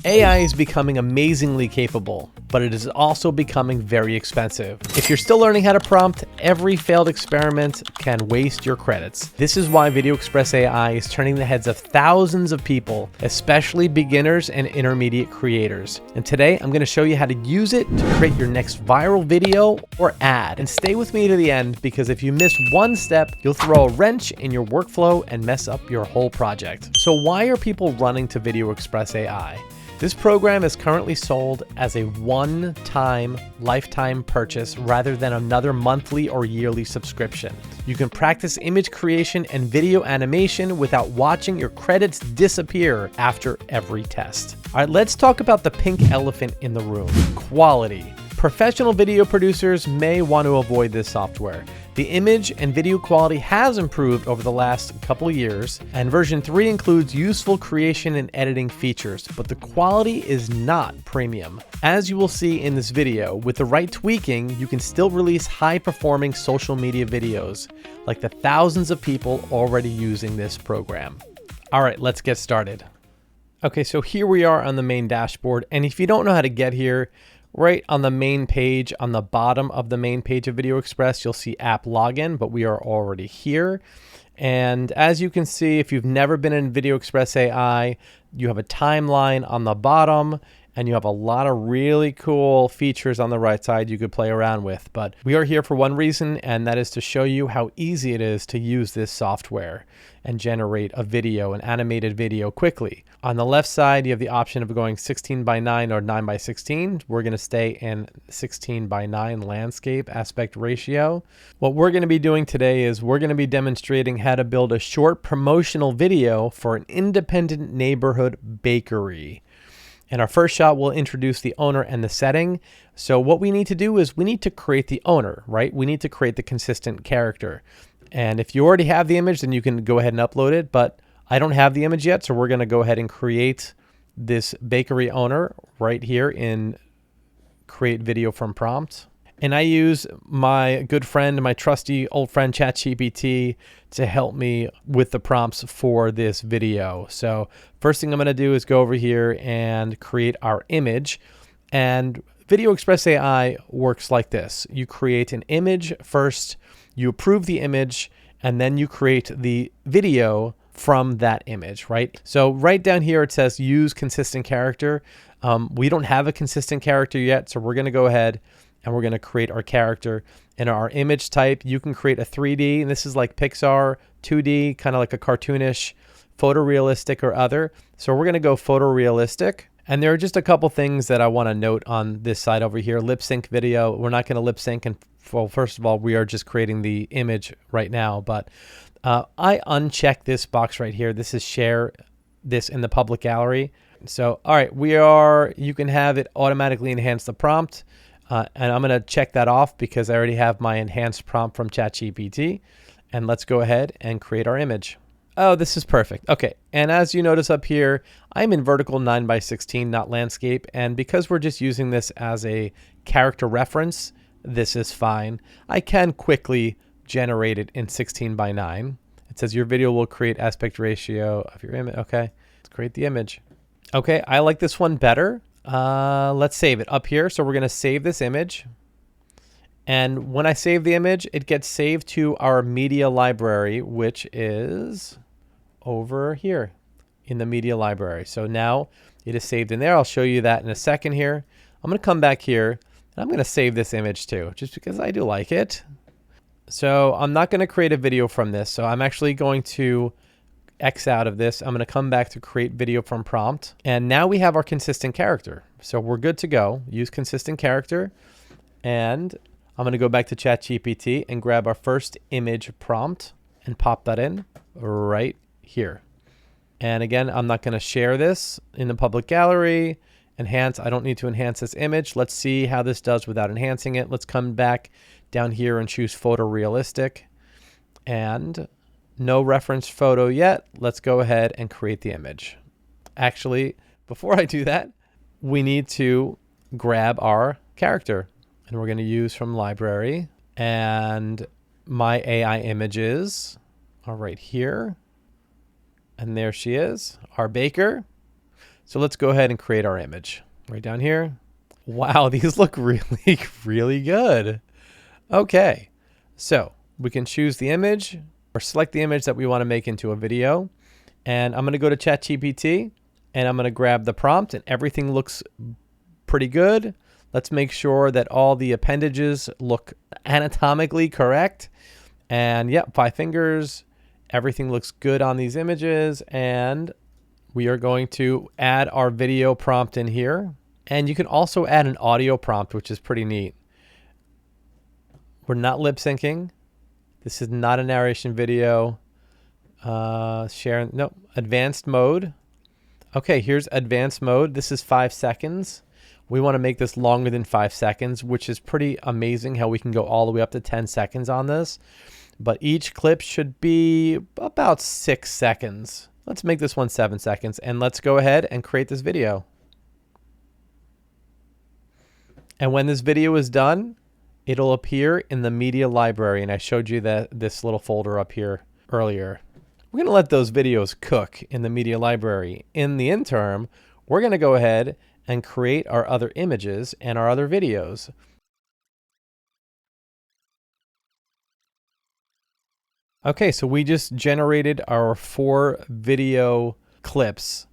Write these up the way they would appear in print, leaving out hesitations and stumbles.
AI is becoming amazingly capable, but it is also becoming very expensive. If you're still learning how to prompt, every failed experiment can waste your credits. This is why Video Express AI is turning the heads of thousands of people, especially beginners and intermediate creators. And today I'm going to show you how to use it to create your next viral video or ad. And stay with me to the end, because if you miss one step, you'll throw a wrench in your workflow and mess up your whole project. So why are people running to Video Express AI? This program is currently sold as a one-time lifetime purchase rather than another monthly or yearly subscription. You can practice image creation and video animation without watching your credits disappear after every test. All right, let's talk about the pink elephant in the room: quality. Professional video producers may want to avoid this software. The image and video quality has improved over the last couple of years, and version 3 includes useful creation and editing features, but the quality is not premium. As you will see in this video, with the right tweaking, you can still release high-performing social media videos, like the thousands of people already using this program. All right, let's get started. Okay, so here we are on the main dashboard, and if you don't know how to get here, right on the main page, on the bottom of the main page of Video Express, you'll see app login, but we are already here. And as you can see, if you've never been in Video Express AI, you have a timeline on the bottom, and you have a lot of really cool features on the right side you could play around with. But we are here for one reason, and that is to show you how easy it is to use this software and generate a video, an animated video, quickly. On the left side, you have the option of going 16:9 or 9:16. We're going to stay in 16:9 landscape aspect ratio. What we're going to be doing today is we're going to be demonstrating how to build a short promotional video for an independent neighborhood bakery. In our first shot, we'll introduce the owner and the setting. So what we need to do is we need to create the owner, right? We need to create the consistent character. And if you already have the image, then you can go ahead and upload it. But I don't have the image yet, so we're going to go ahead and create this bakery owner right here in Create Video from Prompt. And I use my good friend, my trusty old friend ChatGPT, to help me with the prompts for this video. So first thing I'm going to do is go over here and create our image. And Video Express AI works like this. You create an image first, you approve the image, and then you create the video from that image, right? So right down here, it says use consistent character. We don't have a consistent character yet, so we're going to go ahead and we're going to create our character. In our image type, you can create a 3D, and this is like Pixar, 2D, kind of like a cartoonish, photorealistic or other. So we're going to go photorealistic. And there are just a couple things that I want to note on this side over here. Lip sync video, we're not going to lip sync. And well, first of all, we are just creating the image right now, but I uncheck this box right here. This is share this in the public gallery. So, all right, you can have it automatically enhance the prompt. And I'm going to check that off because I already have my enhanced prompt from ChatGPT. And let's go ahead and create our image. Oh, this is perfect. Okay. And as you notice up here, I'm in vertical 9:16, not landscape. And because we're just using this as a character reference, this is fine. I can quickly generate it in 16:9. It says your video will create aspect ratio of your image. Okay. Let's create the image. Okay. I like this one better. Let's save it up here. So we're going to save this image. And when I save the image, it gets saved to our media library, which is over here in the media library. So now it is saved in there. I'll show you that in a second here. I'm going to come back here and I'm going to save this image too, just because I do like it. So I'm not going to create a video from this. So I'm actually going to X out of this. I'm going to come back to create video from prompt. And now we have our consistent character. So we're good to go. Use consistent character. And I'm going to go back to ChatGPT and grab our first image prompt and pop that in right here. And again, I'm not going to share this in the public gallery. Enhance. I don't need to enhance this image. Let's see how this does without enhancing it. Let's come back down here and choose photorealistic. And no reference photo yet. Let's go ahead and create the image. Actually, before I do that, we need to grab our character. And we're going to use from library. And my AI images are right here. And there she is, our baker. So let's go ahead and create our image right down here. Wow, these look really, really good. Okay, so we can choose the image or select the image that we want to make into a video. And I'm going to go to ChatGPT and I'm going to grab the prompt, and everything looks pretty good. Let's make sure that all the appendages look anatomically correct. And yep, 5 fingers. Everything looks good on these images. And we are going to add our video prompt in here. And you can also add an audio prompt, which is pretty neat. We're not lip syncing. This is not a narration video. Share, no, advanced mode. Okay, here's advanced mode. This is 5 seconds. We want to make this longer than 5 seconds, which is pretty amazing how we can go all the way up to 10 seconds on this. But each clip should be about 6 seconds. Let's make this one 7 seconds, and let's go ahead and create this video. And when this video is done, it'll appear in the media library. And I showed you this little folder up here earlier. We're going to let those videos cook in the media library. In the interim, we're going to go ahead and create our other images and our other videos. Okay, so we just generated our 4 video clips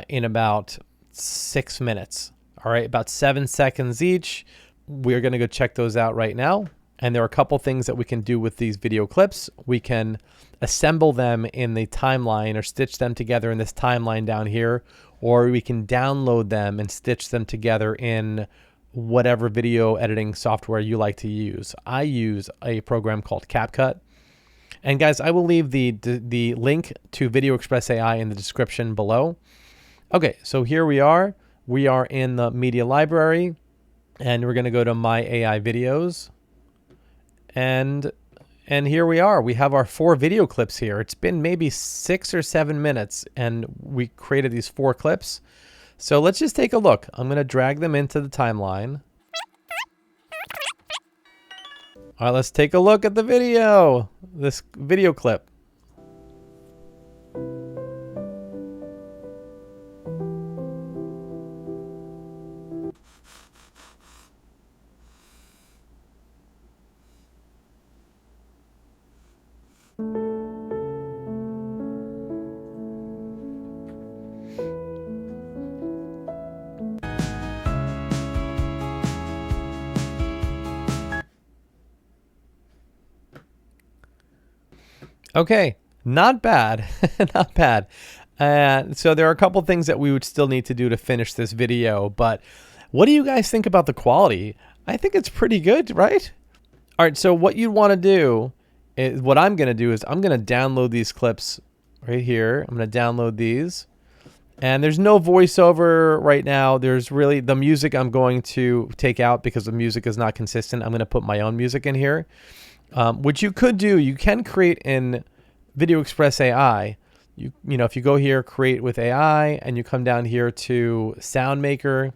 in about 6 minutes. All right, about 7 seconds each. We're going to go check those out right now. And there are a couple things that we can do with these video clips. We can assemble them in the timeline or stitch them together in this timeline down here, or we can download them and stitch them together in whatever video editing software you like to use. I use a program called CapCut. And guys, I will leave the link to Video Express AI in the description below. Okay, so here we are. We are in the media library, and we're going to go to My AI Videos. And here we are. We have our 4 video clips here. It's been maybe 6 or 7 minutes, and we created these 4 clips. So let's just take a look. I'm going to drag them into the timeline. All right, let's take a look at the video. This video clip. Okay, not bad, not bad. So there are a couple things that we would still need to do to finish this video, but what do you guys think about the quality? I think it's pretty good, right? All right, so what you want to do is, what I'm going to do is I'm going to download these clips right here. I'm going to download these. And there's no voiceover right now. There's really the music I'm going to take out because the music is not consistent. I'm going to put my own music in here. Which you could do, you can create in Video Express AI. You know, if you go here, create with AI, and you come down here to Sound Maker,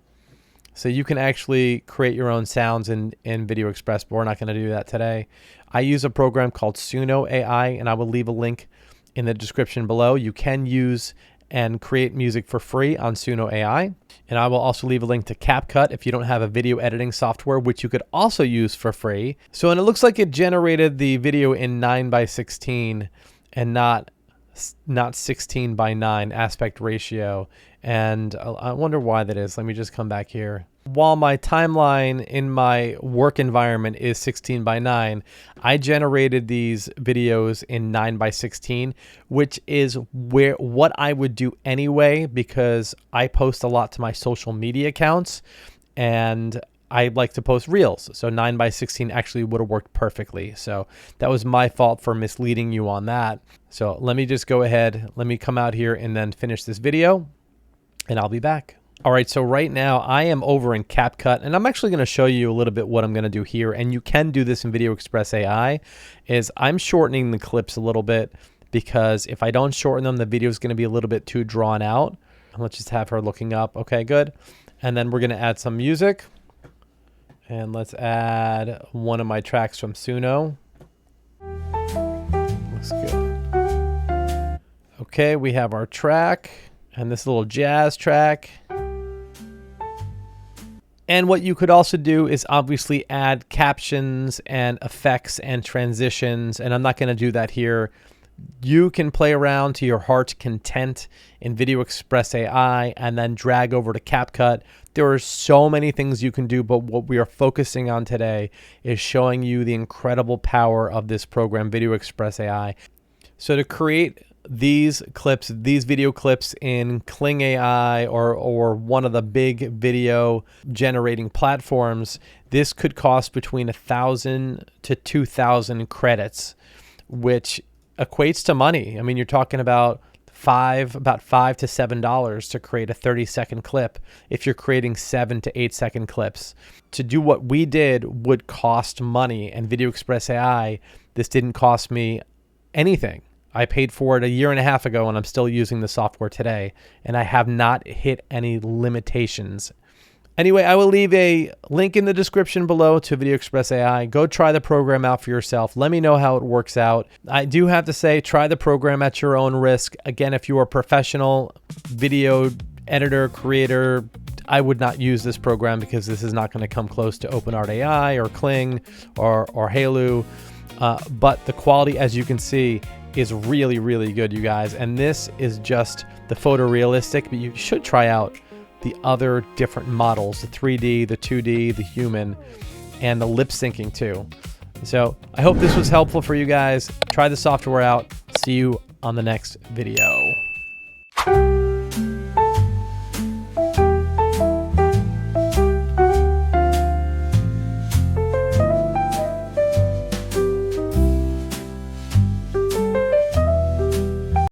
so you can actually create your own sounds in Video Express, but we're not going to do that today. I use a program called Suno AI, and I will leave a link in the description below. You can use and create music for free on Suno AI. And I will also leave a link to CapCut if you don't have a video editing software, which you could also use for free. So, and it looks like it generated the video in 9:16 and not 16:9 aspect ratio. And I wonder why that is. Let me just come back here. While my timeline in my work environment is 16:9, I generated these videos in 9:16, which is what I would do anyway, because I post a lot to my social media accounts and I like to post reels. So 9:16 actually would have worked perfectly. So that was my fault for misleading you on that. So let me just go ahead. Let me come out here and then finish this video, and I'll be back. All right, so right now I am over in CapCut, and I'm actually going to show you a little bit what I'm going to do here. And you can do this in Video Express AI, is I'm shortening the clips a little bit, because if I don't shorten them, the video is going to be a little bit too drawn out. Let's just have her looking up. Okay, good. And then we're going to add some music. And let's add one of my tracks from Suno. Looks good. Okay, we have our track. and this little jazz track. And what you could also do is obviously add captions and effects and transitions, and I'm not going to do that here. You can play around to your heart's content in Video Express AI and then drag over to CapCut. There are so many things you can do, but what we are focusing on today is showing you the incredible power of this program, Video Express AI. So to create these clips, these video clips in Kling AI or one of the big video generating platforms, this could cost between 1,000 to 2,000 credits, which equates to money. I mean, you're talking about $5 to $7 to create a 30-second clip if you're creating 7 to 8 second clips. To do what we did would cost money, and Video Express AI, this didn't cost me anything. I paid for it a year and a half ago, and I'm still using the software today, and I have not hit any limitations. Anyway, I will leave a link in the description below to Video Express AI. Go try the program out for yourself. Let me know how it works out. I do have to say, try the program at your own risk. Again, if you are a professional video editor, creator, I would not use this program because this is not going to come close to OpenArt AI or Kling or Halu. But the quality, as you can see, is really, really good, you guys. And this is just the photorealistic, but you should try out the other different models, the 3D, the 2D, the human, and the lip syncing too. So I hope this was helpful for you guys. Try the software out. See you on the next video.